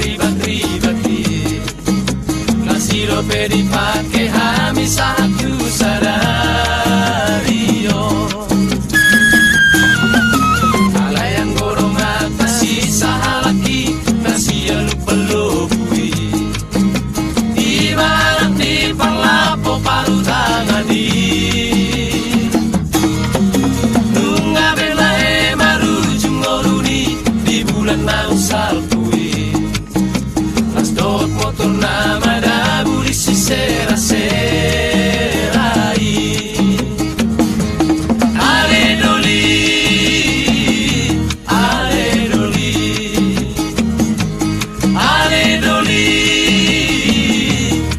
ribet-ribet kasiro pedi pake hami satu sadario ala yang gorong atasi sahalaki nasi lupa lupui ibarat di parlapo paru tangadi nunga belahe maru jungoruni di bulan mau salpui las dot motor nama dabu di sera-serai ale doli ale doli ale doli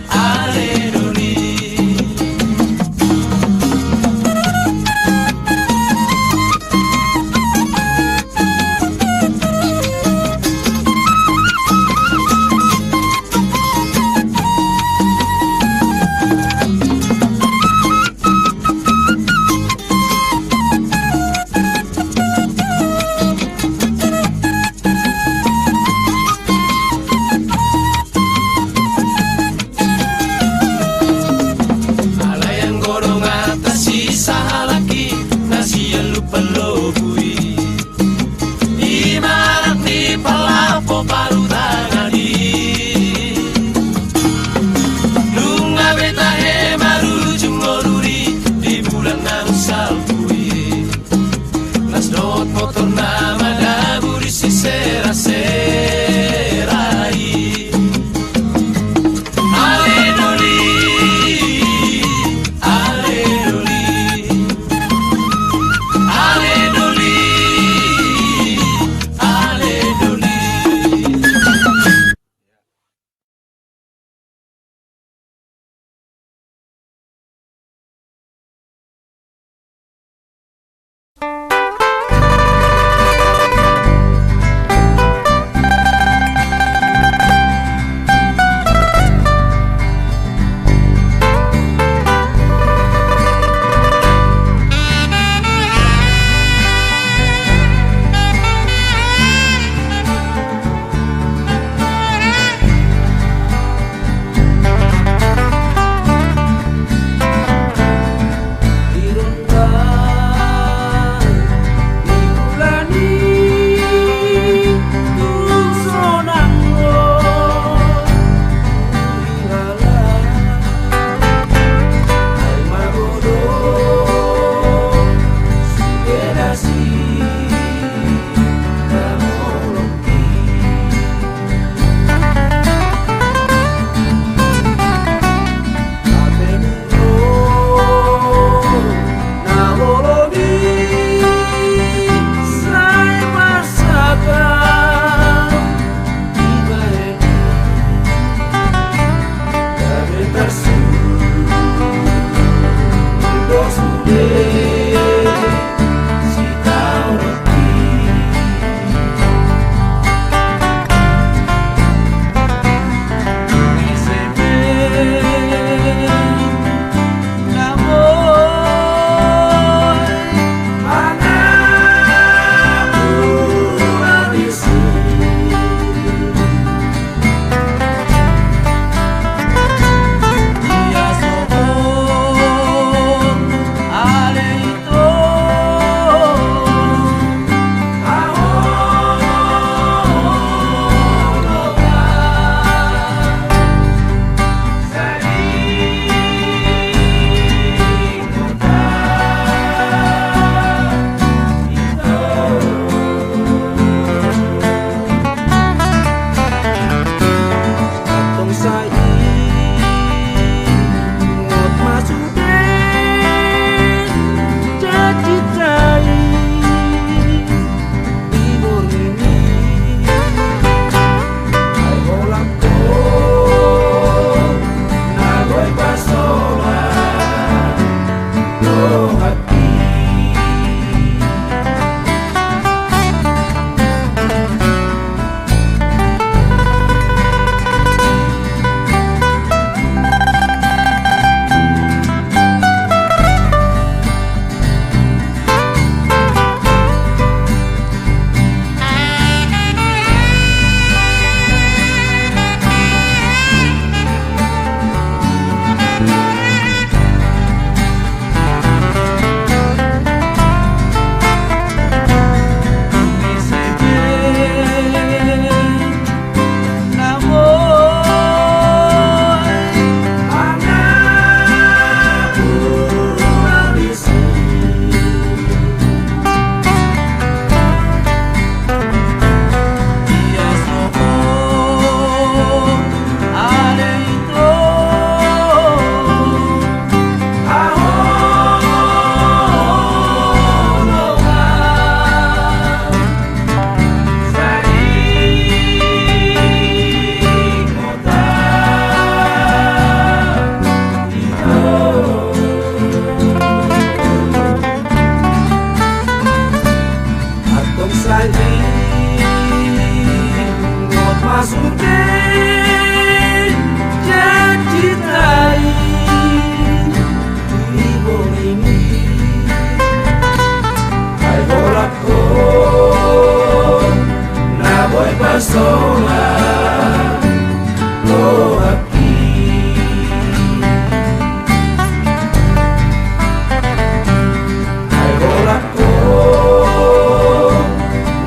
ale doli masukin janji tai ibu ini hai bolak ko na boy pasola ko aqui hai bolak ko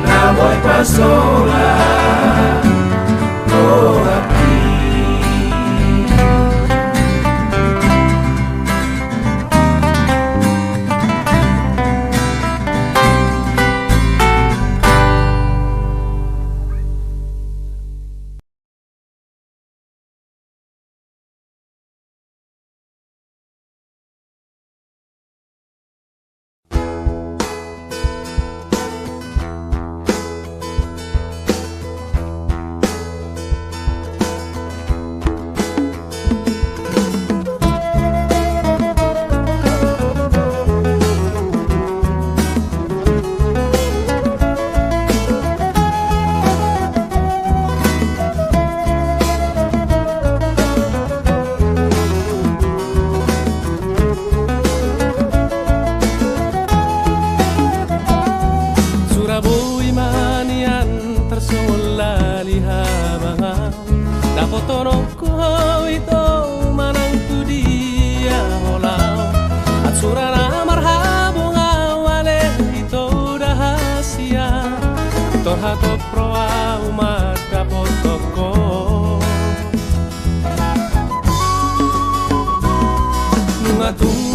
na boy pasola ko aqui.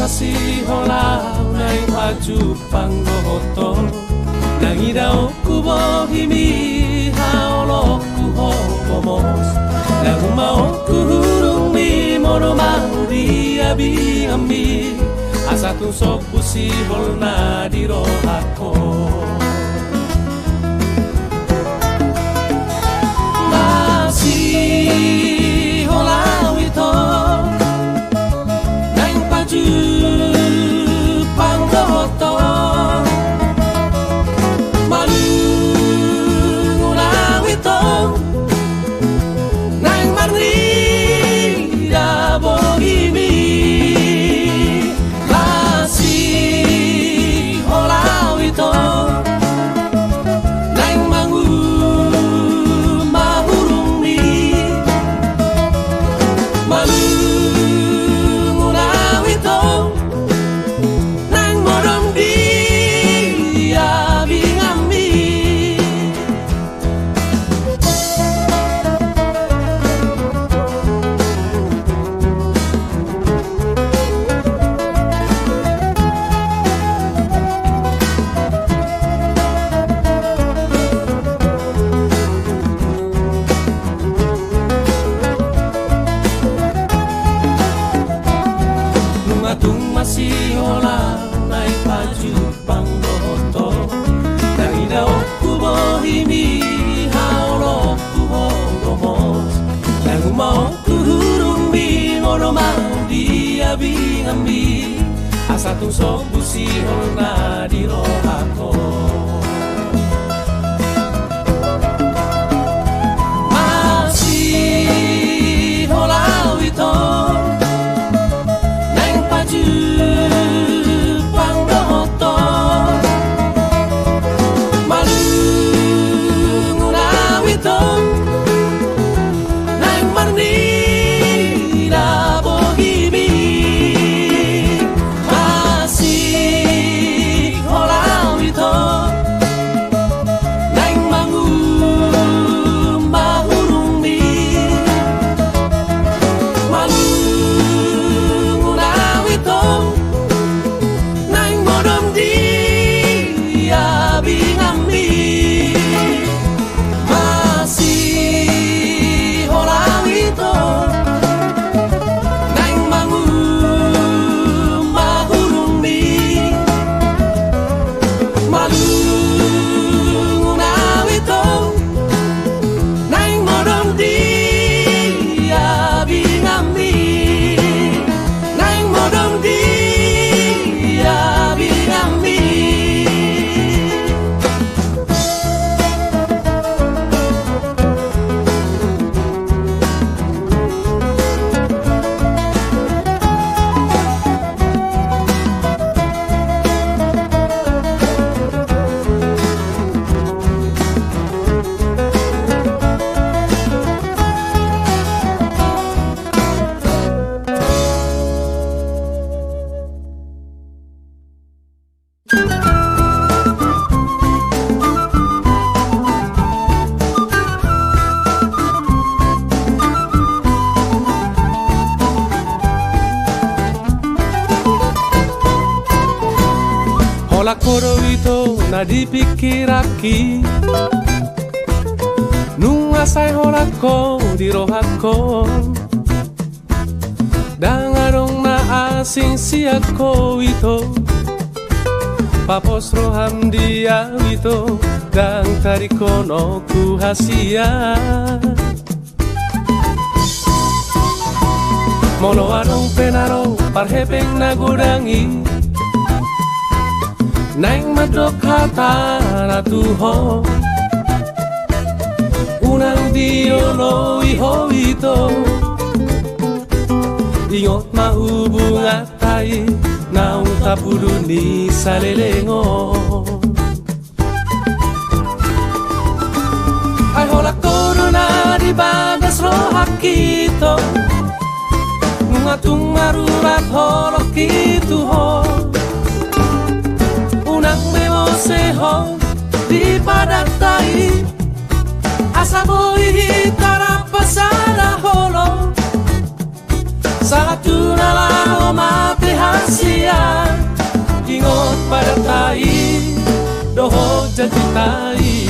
Si holau nai maju panggoto nangidao kubo himi haolo kuho momos lagu mau kuhurung mi mono mau dia biami asa tu sopu si holna di rohako masih holau itu nang paju panggoto malungulang ito nang marnida bohimi masih olaw ito nang mahurong ni malungulang ito masih olah naik baju panggoto nangidao kubo himi haolo kubo gomos lagu mau kuhurung bingono mau dia bingambi asa tu sok busi holna di rohako masih holau itu panggoto malungulang ito nang marnida bohimi masih holau koro ito na dipikiraki nung asay holako di rohako dangarong na asing siyako ito papos roham dia ito dang tariko no kuhasia molo anong penaro parhepeng nagudangi naing madok hata na tuho unang dio no iho ito ingot mahubungat tayo naung tapudu ni salelengo ay holak todo na di bagas rohak ito ngungatung marurat holok itu ho unang memoseho di padatai asa boy hitara pasada holo salatuna lao mate hasia ingot padatai doho jatitai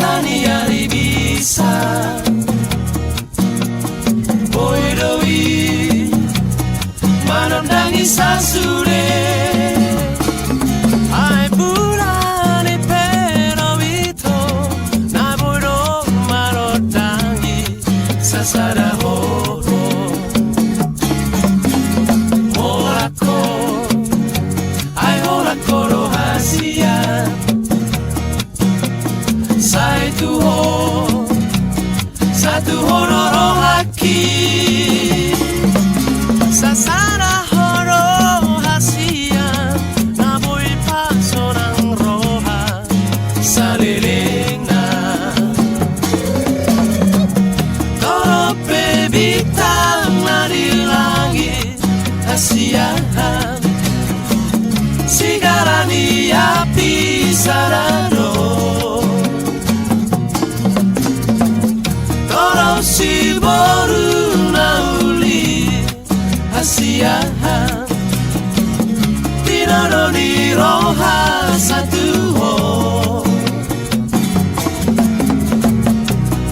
Nani bisa Boidoi Manondangi sasure Ai burani pero ito Na boido manondangi sasara horo Holako Ai holako rohasia Satu hororo haki Sasara horo hasia Naboy pasonang roha Saliling na Torope bitang na di langit Hasiahan Sigarani api sarado Si baru nauli hasiahan Tidak di roha satu ho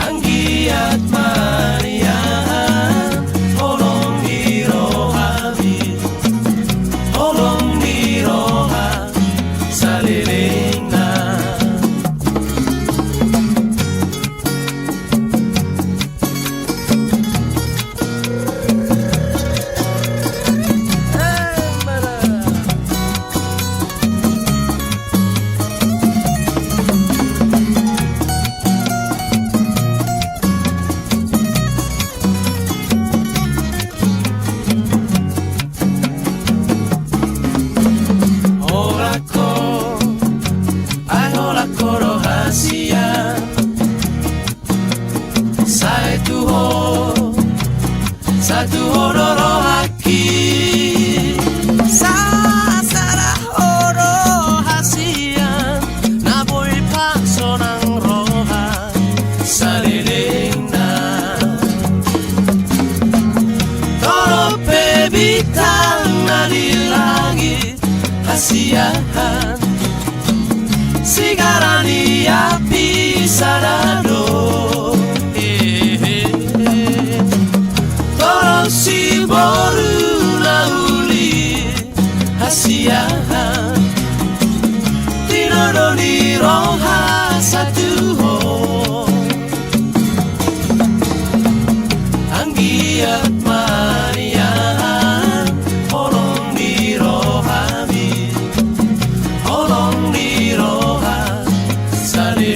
Anggiat maniahan Holong di rohami Holong di roha saliling na Satu hororo haki Sasara horo hasian Naboy paksonang roha Saliling na Torope bitang na di langit Hasiahan Sigarani api sarado Si baru nauli hasiahan Tidak di roha satu ho Anggiat maniahan Holong di rohami Holong di roha saliling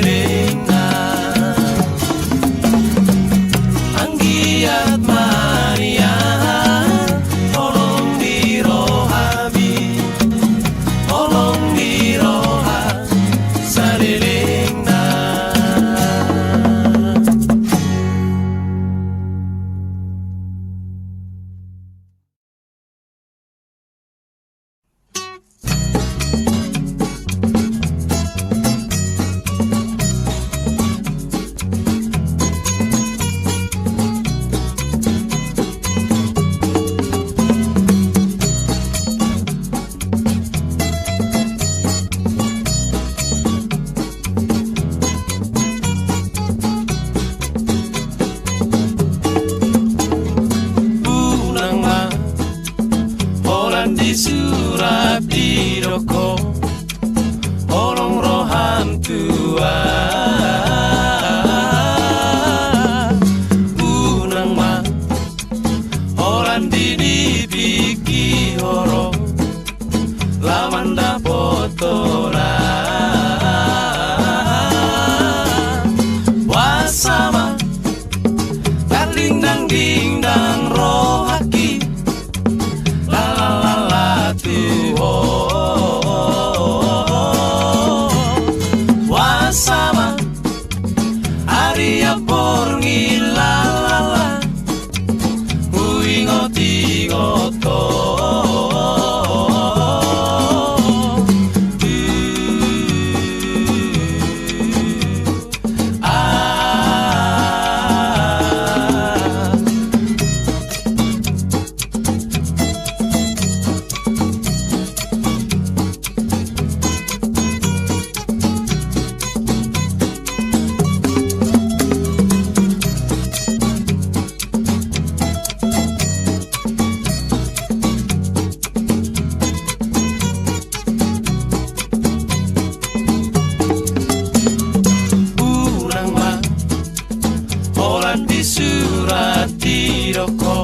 Iroko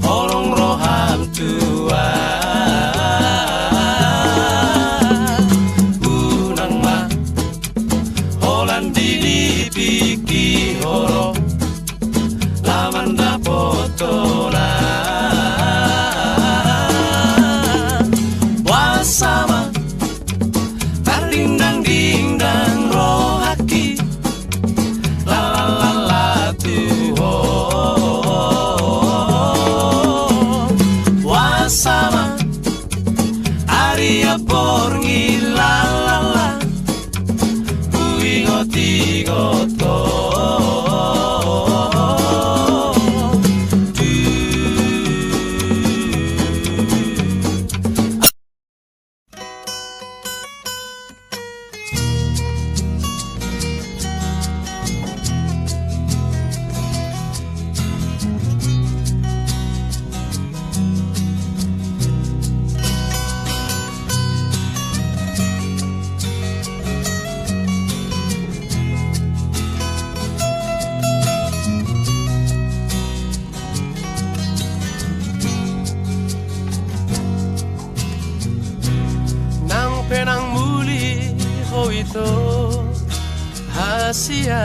Olong roham tua Unang ma Holan dili piki horo Laman da potona Wasama Tardindang dingdang rohaki La la la la tuho Wasama Aria porngi la la la Uigoti goto Penang muli ho ito hasia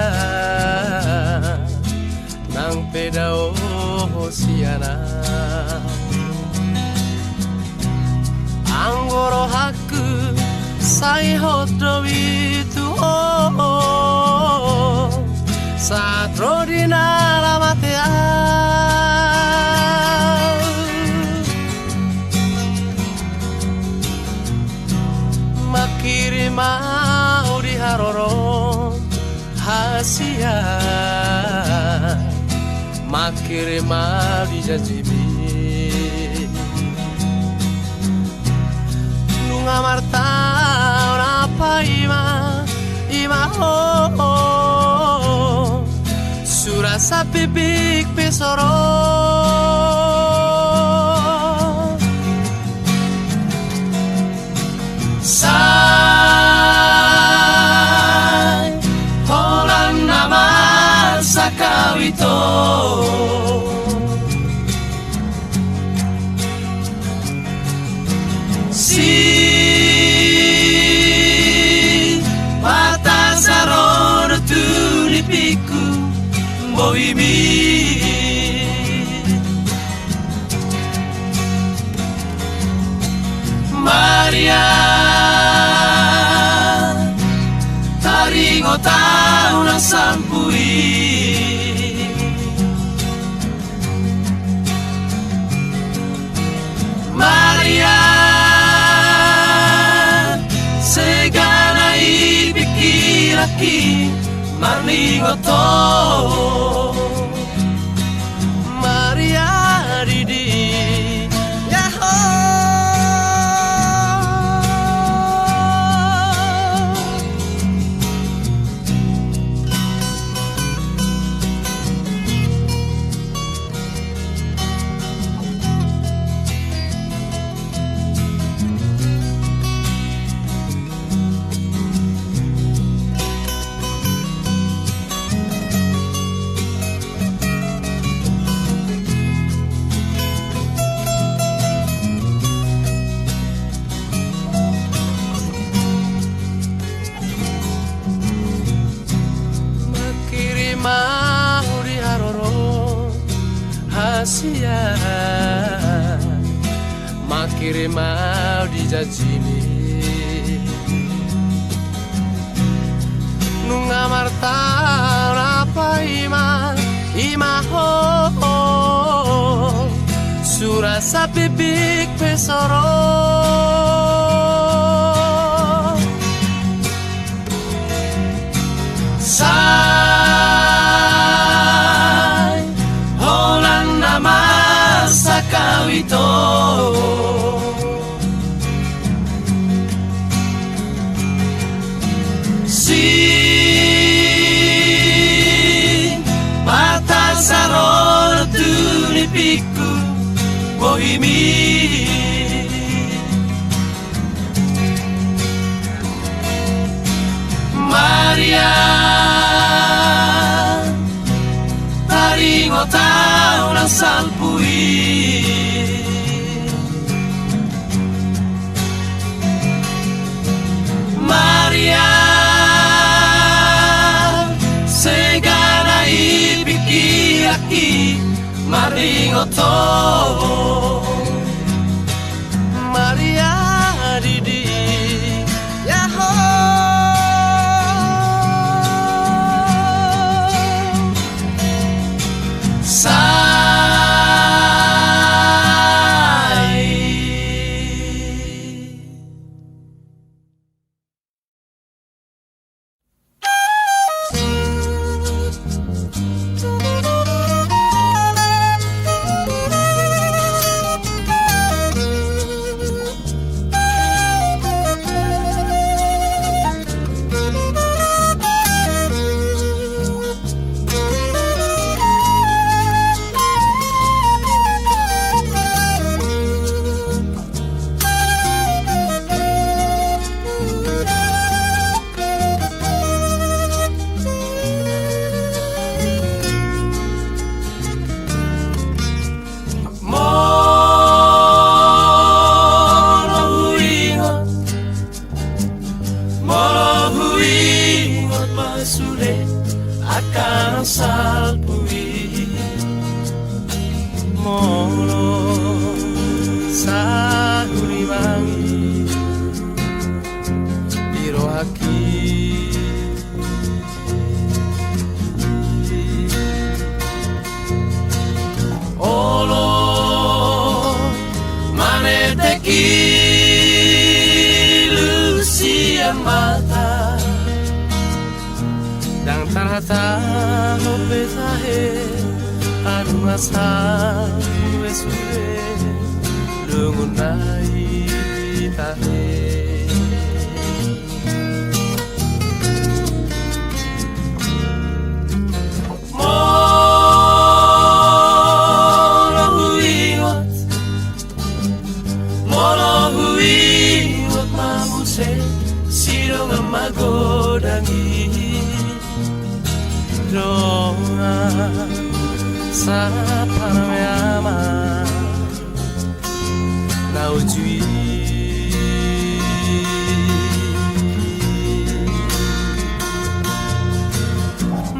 nang pedao hosiana anggoro haku sai hodo itu satro dinala matea makiri mau di haroro hasia makiri mau di jajibi lunga marta apa ima ho surasa bibik pesoro Sai Holan nama sakawito Si Mata sarono tulipiku Boimi Maria Taringo tau nang sampui Maria Segana ibikiraki Marningo to Maria Didi Yahoo mau di haroro hasia makiri mau di jajimi nunga marta apa ima ho surasa bibik pesoro Sai Holan nama sakawito Si Mata sarono tulipiku Bohimi Maria Taringo tau Maringoto Maria Didi Yahoo akan salpui mono sahuri wangi biro haki olo maneteki lucia mata dan tarhata lopesahe anu asa suwe lungunai tahe Molo huiwat mamuse siro ngamagodangi Doa sa paramyama naujui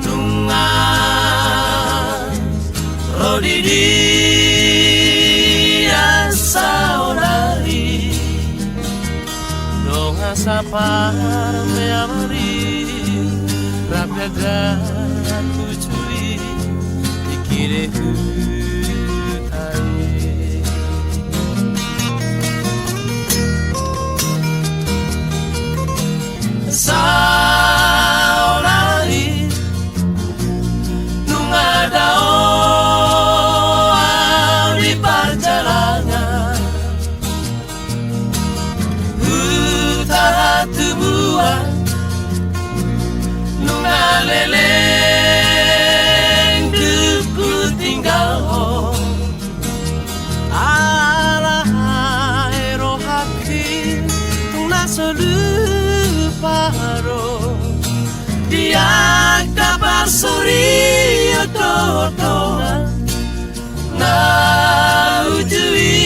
Nunga rodidi asaonari Nunga sa paramyama Rapyada kucui ikire hutai Saolari nungadao di perjalanan Utara tubuhan Nungaleleng duku tinggal Ala ero hati Tuna soluparo Diak dapat suri ototongan Na ujui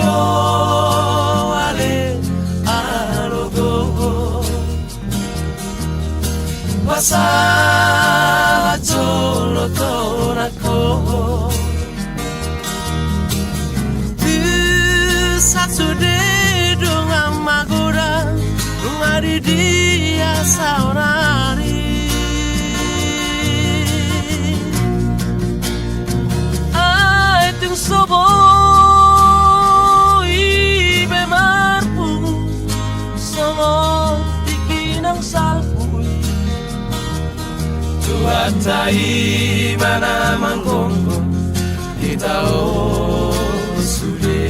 Oh ale arogo Wasa jolo torako Tu satsude dong amagora Ngari dia saorari Ai ting sobo ibe marpu Somo tikinang salpui Tuatai mana mangkongko kita sude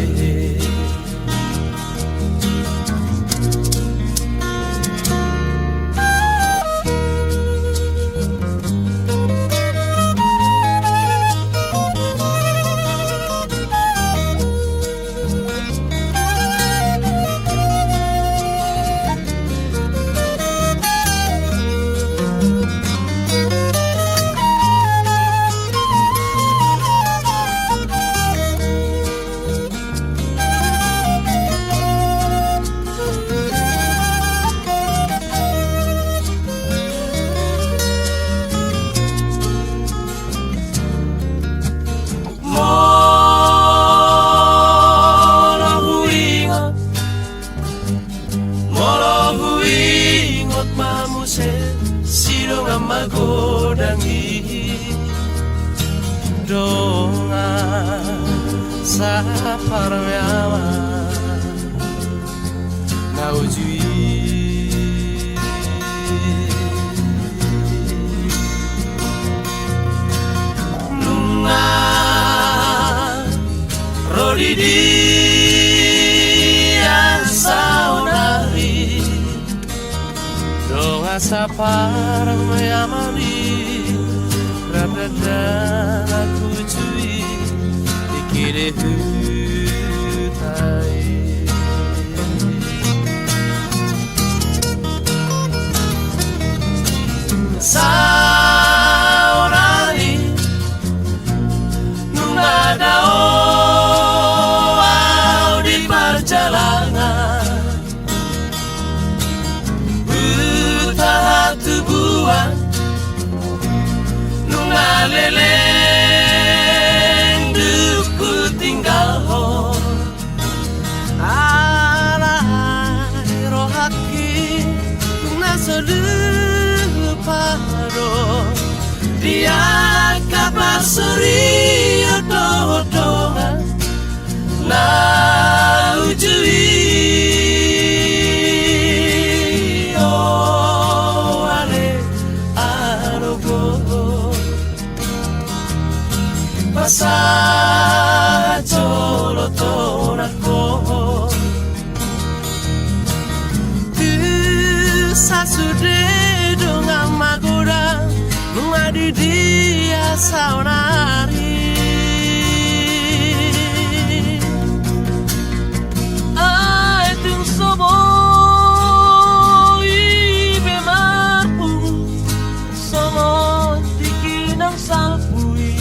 mamu se siro ngamagodangi donga sa parmeama naujui nunga rodidi saunari donga sa parmeama Radada aku cui dikire hutai saurani nungada au di perjalanan buta tubuhan ngaleleng duku tinggal ho alai rohaki nasodu pado dia kabar suri odo-odongan na ujui Masa jolo tonako Tusa sude dengan magoda Mengadi dia saunari Ai tung sobo Ibe marpu Somo tikinang salpui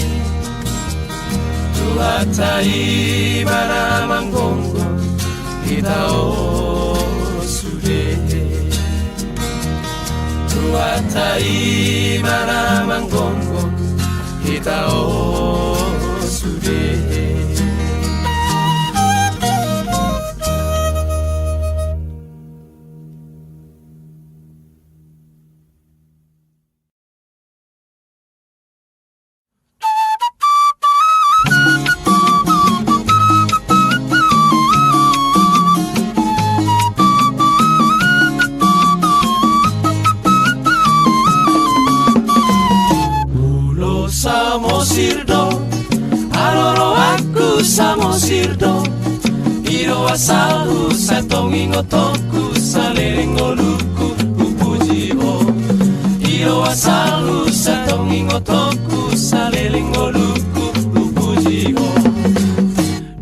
Tuatai mana manggongo kita osude Tuatai mana manggongo kita osude Samosirdo, aloro aku samosirdo Iro asalu satongi ngotoku salering oluku upujibo Iro asalu satongi ngotoku salering oluku upujibo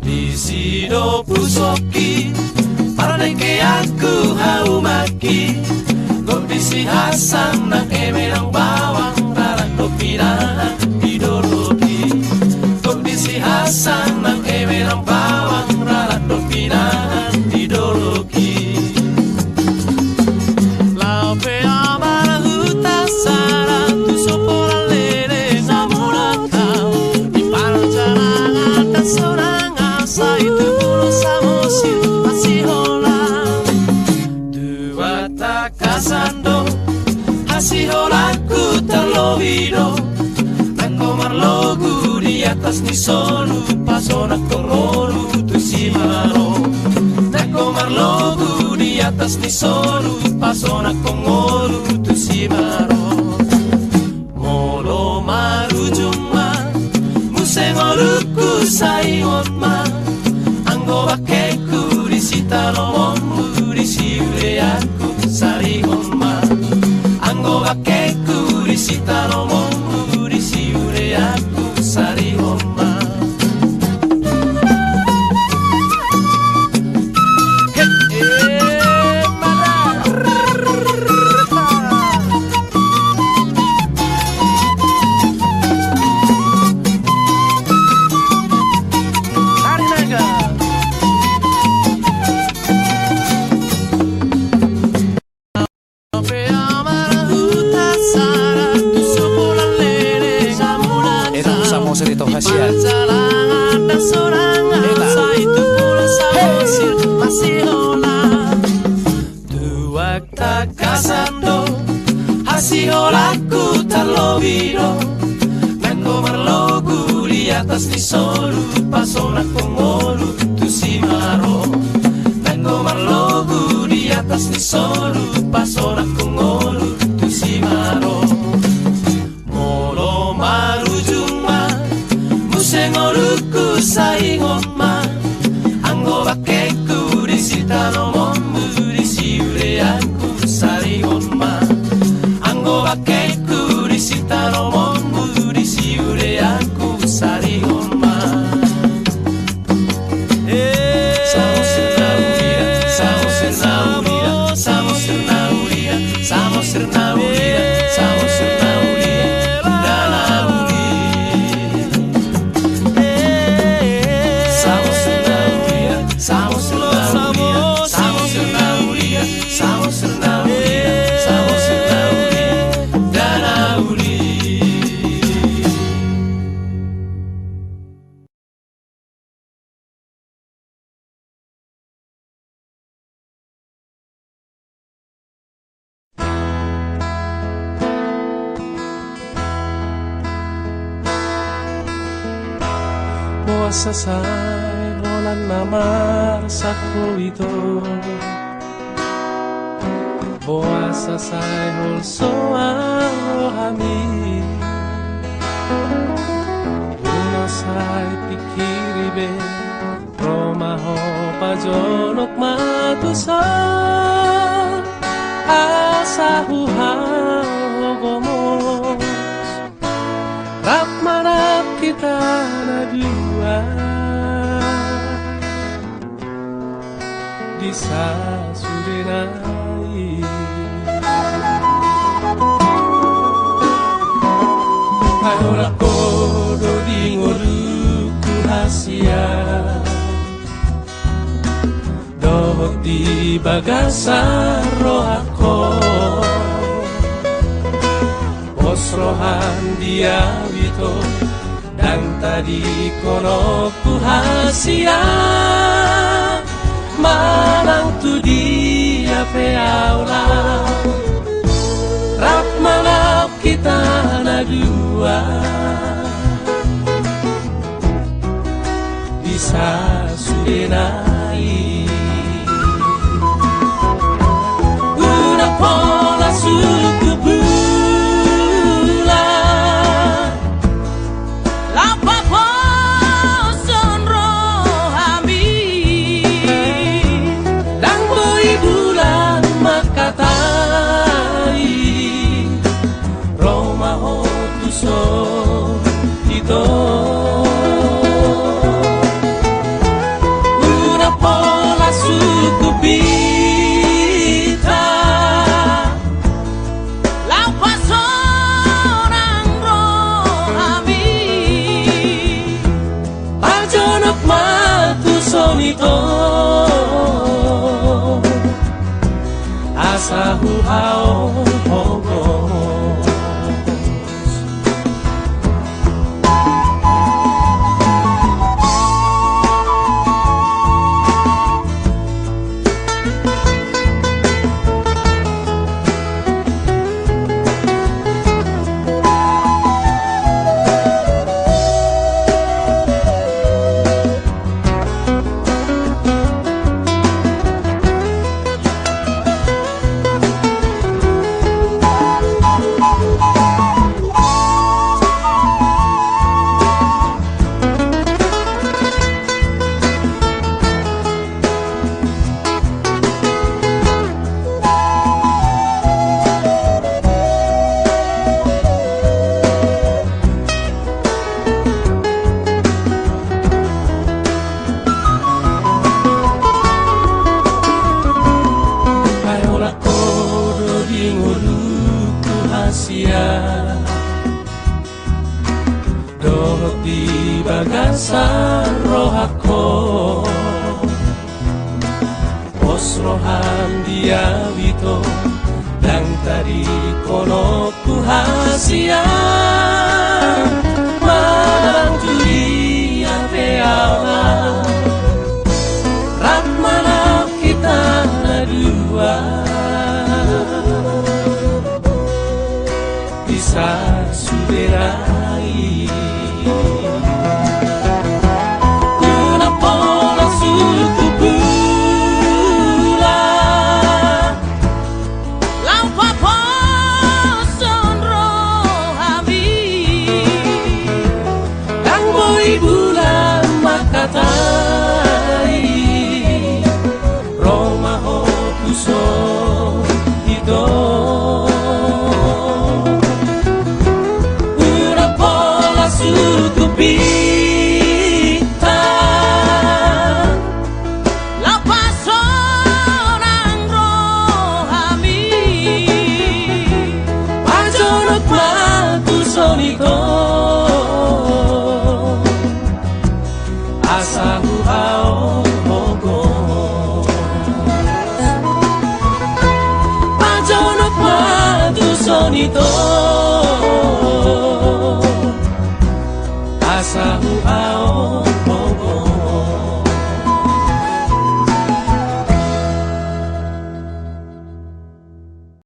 Disido pusoki paraneke aku haumaki Gopisi Hasan nak emerang bawang rarak dopirana Hasan nang emerang bawang ralat dopinaan ideologi Laupe amara huta sara tu sopola lele namurakau Di panjangan dan seorang asa itu bulu samosir masih hola Dua takasando Hasih holaku terlovido Nangkomar logu di atas ni solu pasona kongolu tu simaro Nangkomar logu di atas ni solu pasona kongolu tu simaro Molo marujuma musengoluku saionma Anggo bakeku di sitalomonmu di siure aku sarihonma Anggo bakeku di sitalomonmu di siure aku sarihonma Kasando hasio laku terlovido Nanggo merlogu di atas ni solu Pasona kongolu tu simaro Nanggo merlogu di atas ni solu Pasona kongolu tu simaro Molo marujung ma Musengoluku saingon ma Anggo bakeku di sitano momu di siure aku saringon ma Anggo bakeku di sitano momu di siure aku saringon ma Samo sernaulira, samo sernaulira, samo sernaulira, samo sernaulira, samo sernaulira, dalauli Samo sernaulira, samo sernaulira, samo sernaulira, samo sernaulira, samo sernaulira, dalauli Puasa say rolan namar sa ito Puasa say holso rohami Uno say pikiribe Romaho pajonok matusal Asahuhao gomos Rap marap kita na dua Di sasudenai Ahora kodo di ngoruku hasia Dohot di bagasar rohako Osrohan dia wito Dan tadi kono ku hasia Manang tu dia peaula Rap manap kita na dua Bisa sudenai Una pola suku bulan Lapa poson rohami Dan boy bulan makatai Roma hotuso ito Una pola suku bita Lapa sonang rohami Pajonok matuson ito Asahu hao hogos Dohot di bagasan rohako Osrohan dia wito Dan tadi kono ku hasia Manang juri apeala Rat manap kita na dua さ滑ら